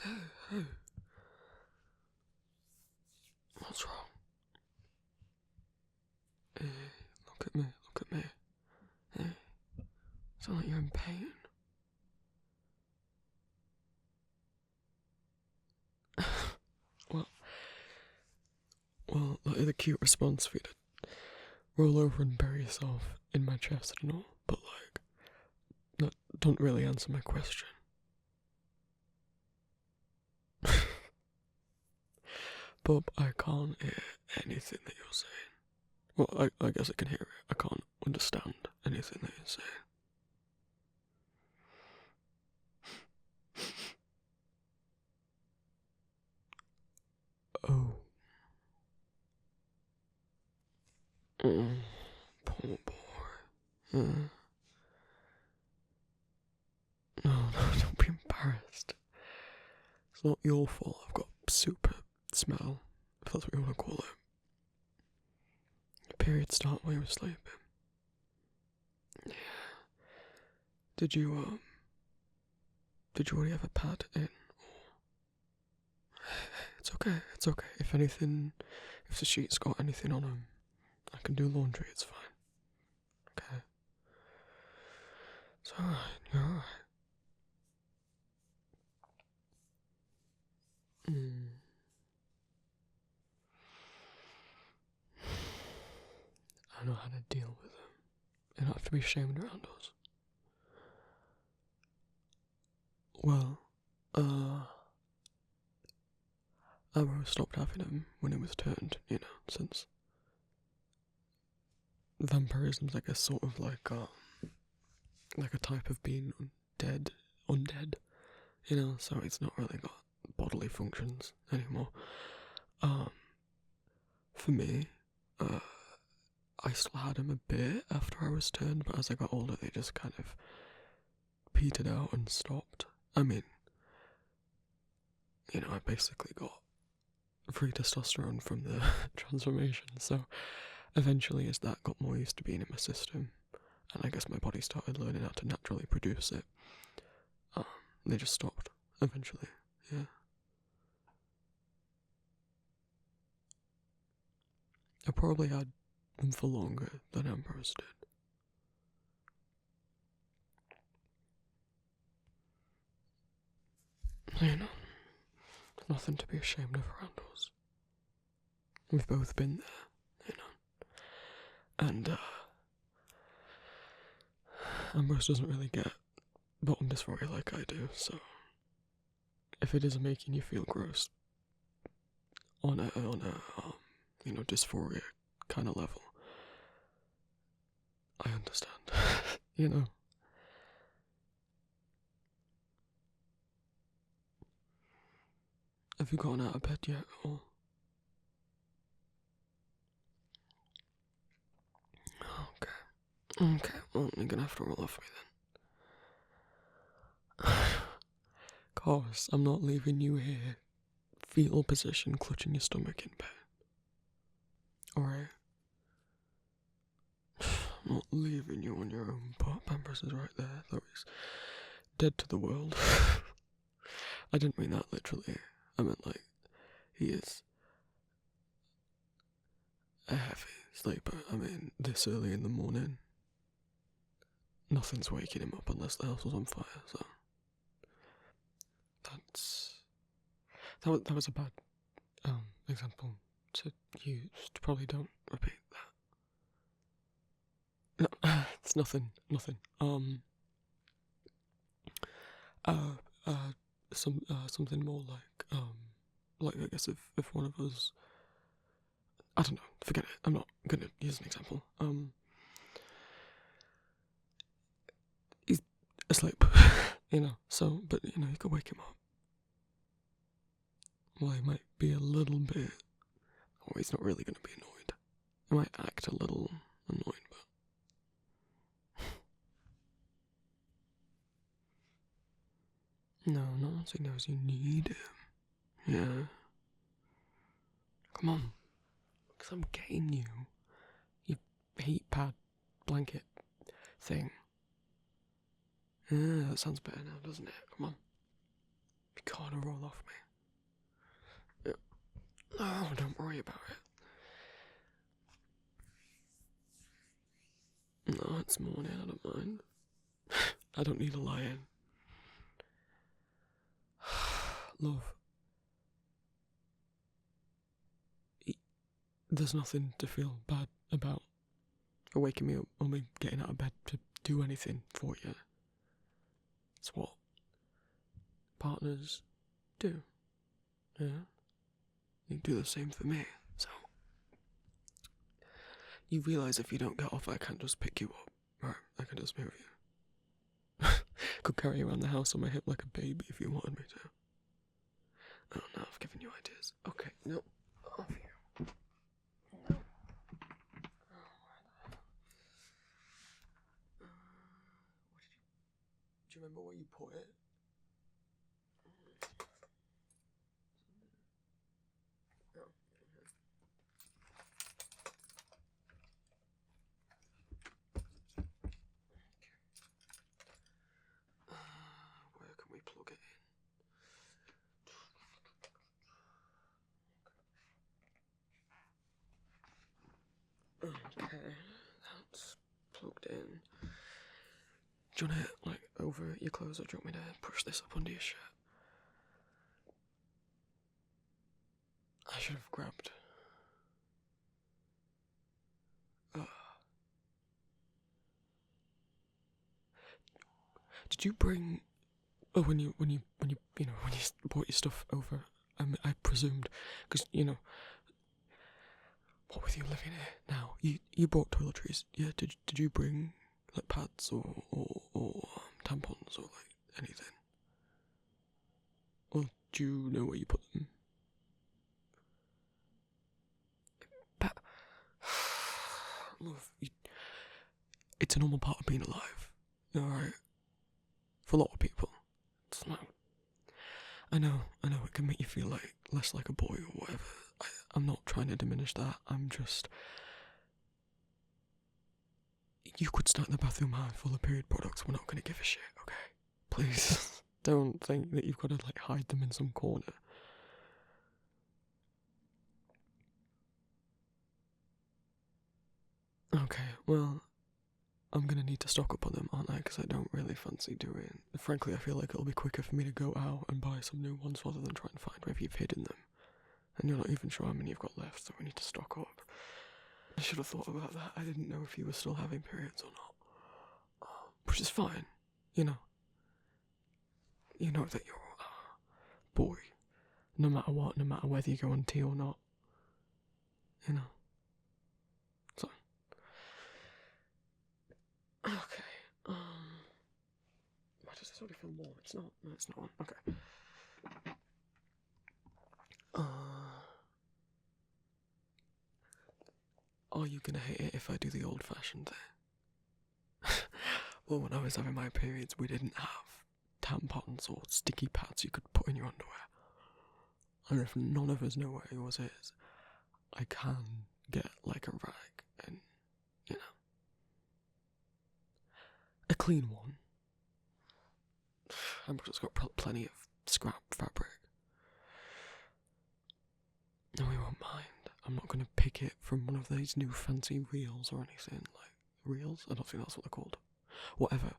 Hey. What's wrong? Hey, look at me. Hey, sound like you're in pain. Well, that is a cute response for you to roll over and bury yourself in my chest and all, but that don't really answer my question. Bob, I can't hear anything that you're saying. Well, I guess I can hear it. I can't understand anything that you're saying. Oh. Poor boy. No, don't be embarrassed. It's not your fault I've got super smell, if that's what you want to call it. Your period start while you were sleeping. Yeah. Did you already have a pad in? It's okay. If the sheets got anything on them, I can do laundry, it's fine. Okay? It's alright, you're alright. I know how to deal with them. You don't have to be ashamed around us. Well, Arrow stopped having him when he was turned, since vampirism's, I guess, sort of like a type of being undead, so it's not really got bodily functions anymore. For me, I still had him a bit after I was turned, but as I got older, they just kind of petered out and stopped. I mean, I basically got free testosterone from the transformation, so eventually as that got more used to being in my system, and I guess my body started learning how to naturally produce it, they just stopped, eventually, yeah. I probably had them for longer than Ambrose did. There's nothing to be ashamed of around us. We've both been there, and, Ambrose doesn't really get bottom dysphoria like I do, so if it is making you feel gross on a dysphoria kind of level, I understand, Have you gotten out of bed yet, or? Okay, well, you're gonna have to roll off me then. Of course, I'm not leaving you here, fetal position, clutching your stomach in bed. Alright? I'm not leaving you on your own, but Pampers is right there, though he's dead to the world. I didn't mean that literally. I meant he is a heavy sleeper. I mean, this early in the morning, nothing's waking him up unless the house was on fire, so that was a bad example to use. Probably don't repeat that. No, it's nothing. Something more like I guess if one of us, I don't know, forget it. I'm not gonna use an example. He's asleep, so, but you could wake him up. Well, he might be a little bit, or he's not really gonna be annoyed. He might act a little annoyed, but no, not once he knows you need him. Yeah. Come on. Because I'm getting you your heat pad blanket thing. Yeah, that sounds better now, doesn't it? Come on. You can't roll off me. No, don't worry about it. No, it's morning, I don't mind. I don't need a lie-in. Love. There's nothing to feel bad about. For waking me up or me getting out of bed to do anything for you. It's what partners do. Yeah? You do the same for me, so... You realise if you don't get off, I can't just pick you up. Right, I can just move you. Could carry you around the house on my hip like a baby if you wanted me to. Oh no, I've given you ideas. Okay, no. Off you. No. Do you remember where you put it? Oh, where can we plug it in? Okay, that's plugged in. Do you want it, like, over your clothes, or do you want me to push this up under your shirt? I should have grabbed... Did you bring... Oh, when you brought your stuff over, I presumed, because, what with you living here now, you brought toiletries, yeah, did you bring, like, pads, or tampons, or, like, anything? Or do you know where you put them? Love, it's a normal part of being alive, alright? For a lot of people, it's not. I know, it can make you feel like less like a boy or whatever. I'm not trying to diminish that, I'm just... You could start in the bathroom full of period products, we're not gonna give a shit, okay? Please, don't think that you've gotta, like, hide them in some corner. Okay, well, I'm gonna need to stock up on them, aren't I? Because I don't really fancy doing... Frankly, I feel like it'll be quicker for me to go out and buy some new ones rather than try and find where you've hidden them. And you're not even sure how many you've got left, so we need to stock up. I should have thought about that. I didn't know if you were still having periods or not. Which is fine, you know. You know that you're a boy. No matter what, no matter whether you go on tea or not. You know. So. Okay. Why does this already feel warm? It's not. No, it's not on. Okay. Are you gonna hate it if I do the old-fashioned thing? Well, when I was having my periods, we didn't have tampons or sticky pads you could put in your underwear. And if none of us know where yours is, I can get, like, a rag and, a clean one. I'm just got plenty of scrap fabric. No, we won't mind. I'm not going to pick it from one of these new fancy reels or anything. Like, reels? I don't think that's what they're called. Whatever.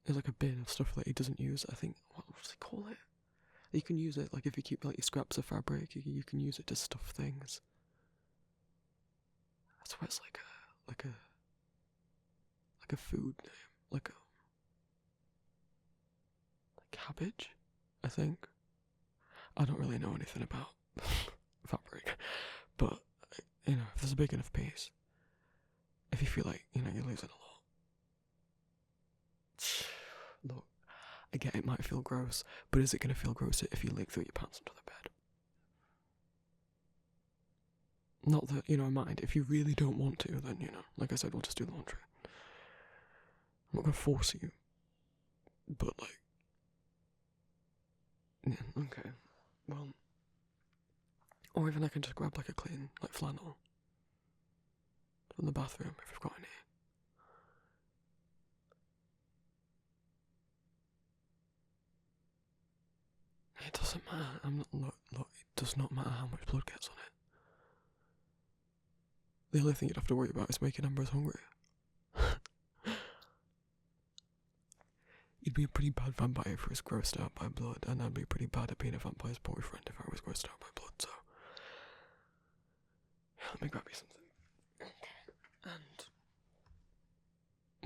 There's like a bin of stuff that he doesn't use. I think, what does he call it? You can use it, like, if you keep, like, your scraps of fabric, you can use it to stuff things. That's why it's like a food name. Like cabbage, I think. I don't really know anything about fabric, but, if there's a big enough piece, if you feel like, you're losing a lot. Look, I get it might feel gross, but is it going to feel grosser if you leak through your pants under the bed? Not that, I mind. If you really don't want to, then, like I said, we'll just do the laundry. I'm not going to force you, but, like, yeah, okay, well, or even I can just grab, like, a clean, like, flannel from the bathroom, if you've got any. It doesn't matter. Look, it does not matter how much blood gets on it. The only thing you'd have to worry about is making Ambrose hungry. You'd be a pretty bad vampire if you was grossed out by blood, and I'd be pretty bad at being a vampire's boyfriend if I was grossed out by blood, so... Yeah, let me grab you something. And...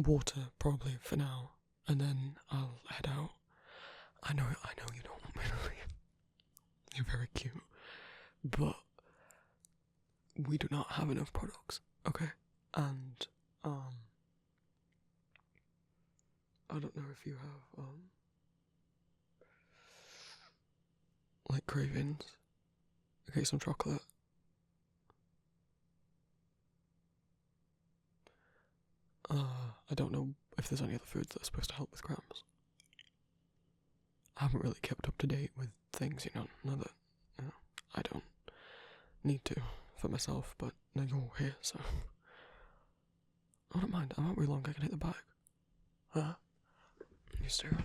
water, probably, for now. And then I'll head out. I know you don't want me to leave. You're very cute. But... we do not have enough products, okay? And, I don't know if you have, like cravings. Okay, some chocolate. I don't know if there's any other foods that are supposed to help with cramps. I haven't really kept up to date with things, now that, I don't need to for myself, but now you're here, so... I don't mind, I'm not really long, I can hit the bag. Huh? You stay right there.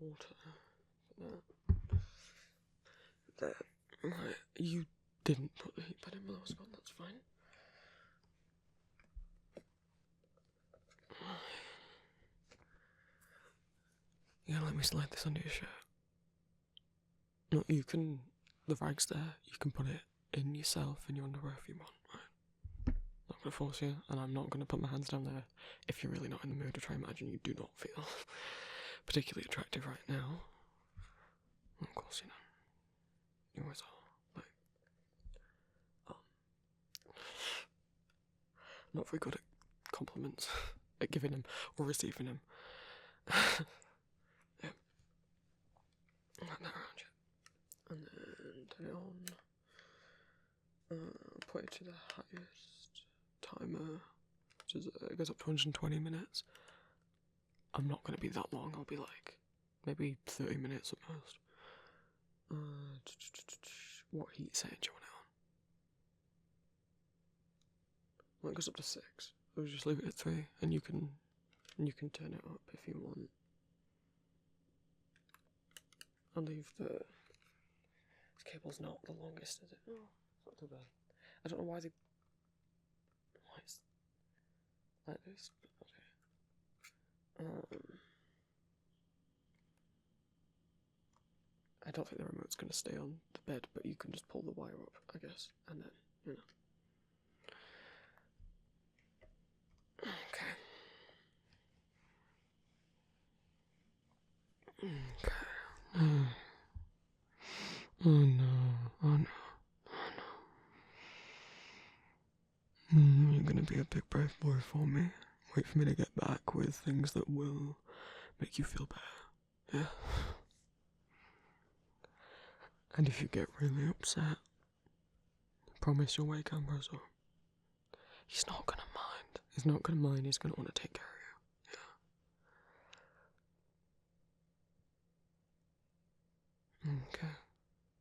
Water. There. Right. You didn't put the heat pad in below spot, that's fine. Yeah, let me slide this under your shirt. No, you can... the rag's there, you can put it in yourself in your underwear if you want, right? Not gonna force you, and I'm not gonna put my hands down there if you're really not in the mood to try and imagine you do not feel particularly attractive right now. Of course, you always are, like, not very good at compliments, at giving them or receiving them. Yeah. Like that around you. And then turn it on. Put it to the highest timer, which is, it goes up to 120 minutes. I'm not going to be that long, I'll be like, maybe 30 minutes at most. What heat setting do you want it on? Well, it goes up to 6. So just leave it at 3, and you can turn it up if you want. I'll leave this cable's not the longest, is it? No, it's not too bad. I don't know why it's like this, but okay. I don't think the remote's going to stay on the bed, but you can just pull the wire up, I guess, and then, Okay. Oh no, oh no, you're going to be a big brave boy for me. Wait for me to get back with things that will make you feel better, yeah? And if you get really upset, promise you'll wake Ambrose up. He's not gonna mind. He's not gonna mind, he's gonna want to take care of you. Yeah. Okay.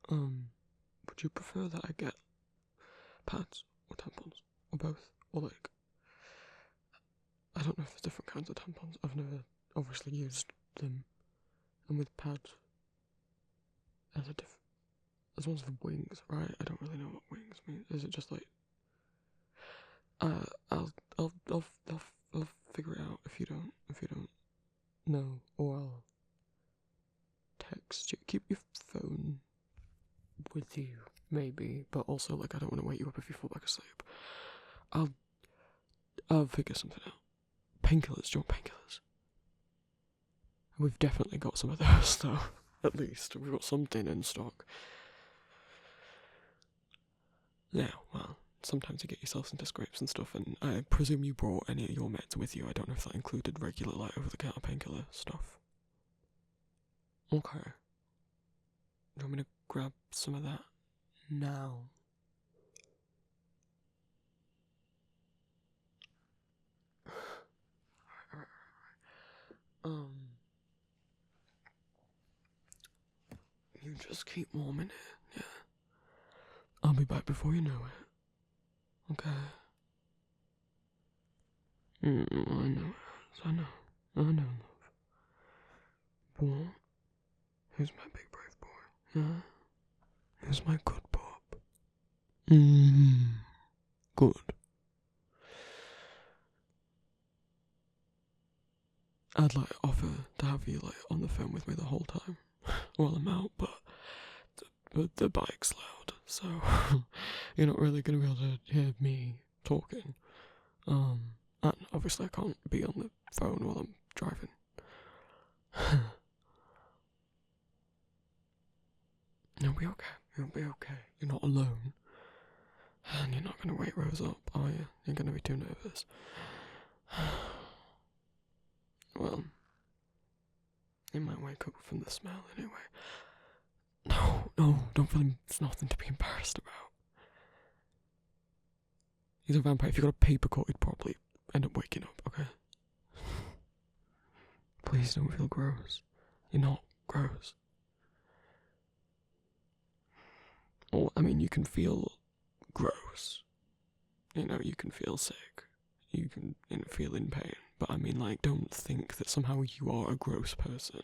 Would you prefer that I get pads or tampons? Or both? Or like... I don't know if there's different kinds of tampons. I've never obviously used them. And with pads, there's ones with wings, right? I don't really know what wings mean. Is it just like... I'll figure it out if you don't know, or I'll text you. Keep your phone with you, maybe, but also, like, I don't want to wake you up if you fall back asleep. I'll figure something out. Painkillers, do you want painkillers? We've definitely got some of those, though. At least, we've got something in stock. Now, well, sometimes you get yourself into scrapes and stuff, and I presume you brought any of your meds with you. I don't know if that included regular, like, over-the-counter painkiller stuff. Okay. Do you want me to grab some of that now? You just keep warm in here, yeah. I'll be back before you know it. Okay. I know, I know, love. But who's my big brave boy? Yeah? Who's my good pop? Good. I'd like offer to have you like on the phone with me the whole time while I'm out, but the bike's loud, so you're not really gonna be able to hear me talking. And obviously I can't be on the phone while I'm driving. You'll be okay. You'll be okay. You're not alone. And you're not gonna wake Rose up, are you? You're gonna be too nervous. Well, you might wake up from the smell anyway. No, don't feel it's nothing to be embarrassed about. He's a vampire. If you got a paper cut, he'd probably end up waking up, okay? Please don't feel gross. You're not gross. Or, I mean, you can feel gross. You know, you can feel sick. You can feel in pain. But I mean, like, don't think that somehow you are a gross person.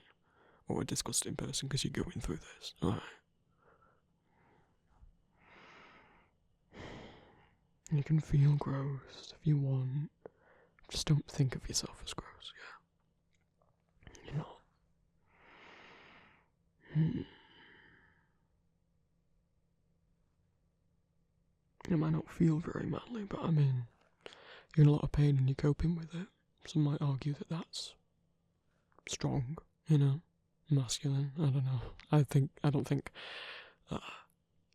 Or a disgusting person because you're going through this, alright? You can feel gross if you want. Just don't think of yourself as gross, yeah? You're not. It might not feel very manly, but I mean, you're in a lot of pain and you're coping with it. Some might argue that that's strong, you know? Masculine, I don't know. I don't think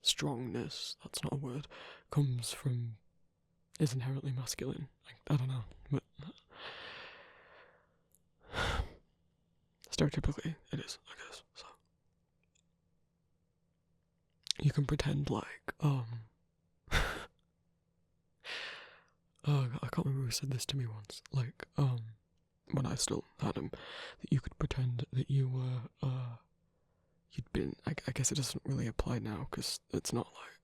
strongness, that's not a word, is inherently masculine. I don't know, but stereotypically it is, I guess, so. You can pretend like, I can't remember who said this to me once, like, when I still had him, that you could pretend that you were, you'd been, I guess it doesn't really apply now, because it's not like,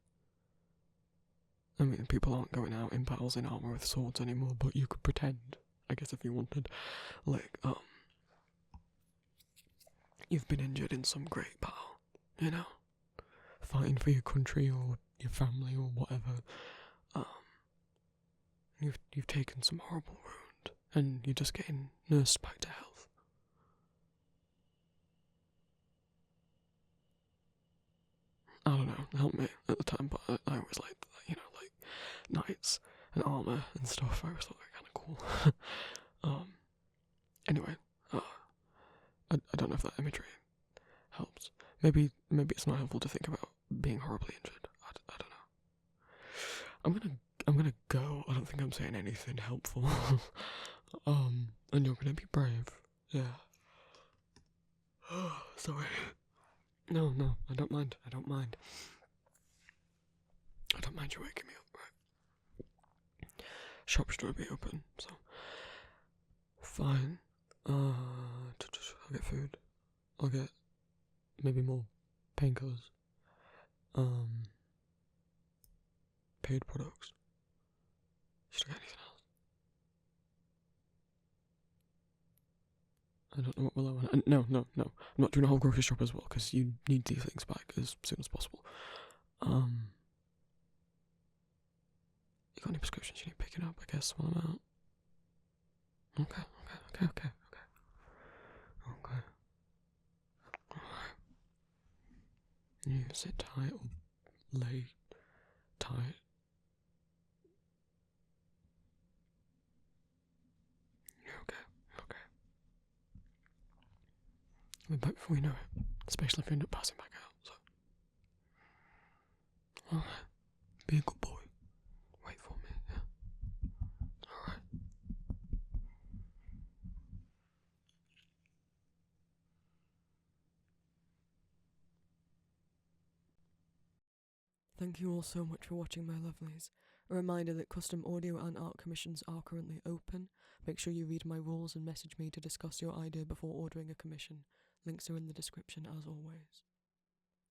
I mean, people aren't going out in battles in armour with swords anymore, but you could pretend, I guess if you wanted, like, you've been injured in some great battle, you know, fighting for your country or your family or whatever, you've taken some horrible wound, and you're just getting nursed back to health. I don't know, it helped me at the time, but I always liked, you know, like, knights and armour and stuff. I always thought they were kind of cool. Anyway, I don't know if that imagery helps. Maybe it's not helpful to think about being horribly injured. I don't know. I'm gonna go. I don't think I'm saying anything helpful. And you're gonna be brave. Yeah. Sorry. No, I don't mind. I don't mind you waking me up, right? Shop's gonna be open, so fine. I'll get food. I'll get maybe more painkillers. Paid products. Should I get anything else? I don't know what will I want. No. I'm not doing a whole grocery shop as well, because you need these things back as soon as possible. You got any prescriptions you need picking up, I guess, while I'm out? Okay. Alright. You sit tight or lay tight. You're okay. I'll be back before you know it, especially if you end up passing back out, so. Alright. Be a good boy. Thank you all so much for watching, my lovelies. A reminder that custom audio and art commissions are currently open. Make sure you read my rules and message me to discuss your idea before ordering a commission. Links are in the description as always.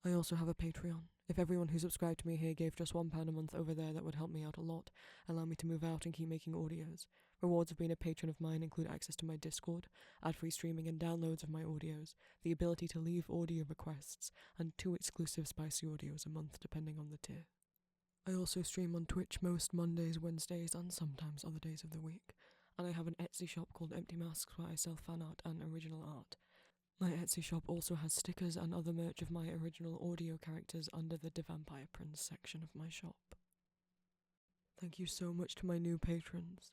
I also have a Patreon. If everyone who subscribed to me here gave just £1 a month over there, that would help me out a lot, allow me to move out and keep making audios. Rewards of being a patron of mine include access to my Discord, ad-free streaming and downloads of my audios, the ability to leave audio requests, and 2 exclusive spicy audios a month depending on the tier. I also stream on Twitch most Mondays, Wednesdays, and sometimes other days of the week, and I have an Etsy shop called Empty Masks where I sell fan art and original art. My Etsy shop also has stickers and other merch of my original audio characters under the The Vampire Prince section of my shop. Thank you so much to my new patrons.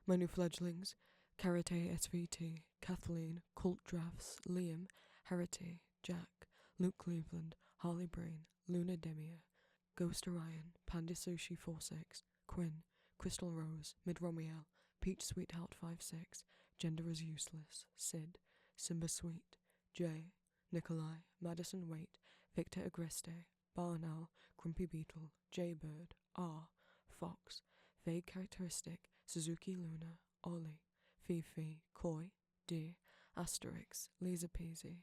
My new fledglings, Karate SVT, Kathleen, Cult Drafts, Liam, Herity, Jack, Luke Cleveland, Harley Brain, Luna Demia, Ghost Orion, Panda Sushi 46, Quinn, Crystal Rose, Mid Romiel, Peach Sweetheart 56, Gender is Useless, Sid, Simba Sweet, Jay, Nikolai, Madison Waite, Victor Agreste, Barnowl, Grumpy Beetle, Jaybird, R, Fox, Vague Characteristic, Suzuki Luna, Ollie, Fifi, Koi, D, Asterix, Lisa Peasy,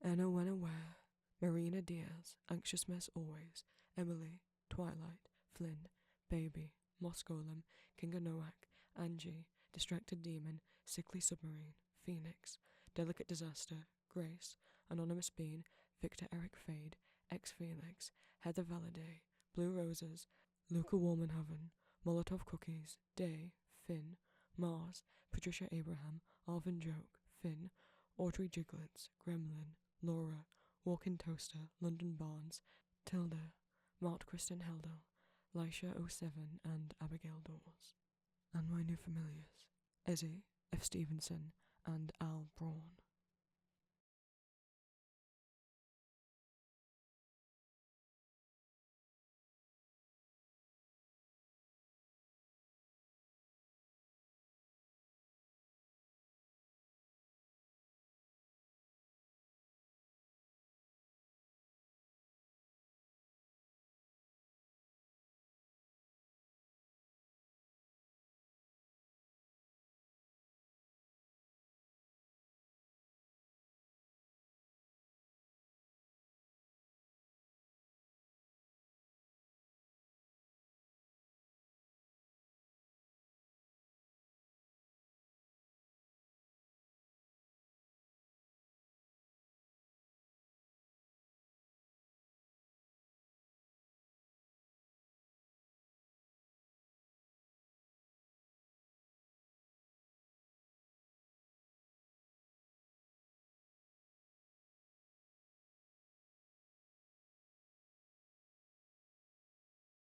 Enno Wenaware, Marina Diaz, Anxious Mess Always, Emily, Twilight, Flynn, Baby, Moscolum, Kinga Noak, Angie, Distracted Demon, Sickly Submarine, Phoenix, Delicate Disaster, Grace, Anonymous Bean, Victor Eric Fade, X Felix, Heather Valaday, Blue Roses, Luca Warmanhaven, Molotov Cookies, Day, Finn, Mars, Patricia Abraham, Arvin Joke, Finn, Audrey Jiglets, Gremlin, Laura, Walk-in Toaster, London Barnes, Tilda, Mart Kristen Heldel, Lisha 07 and Abigail Dawes. And my new familiars, Ezzy, F. Stevenson, and Al Braun.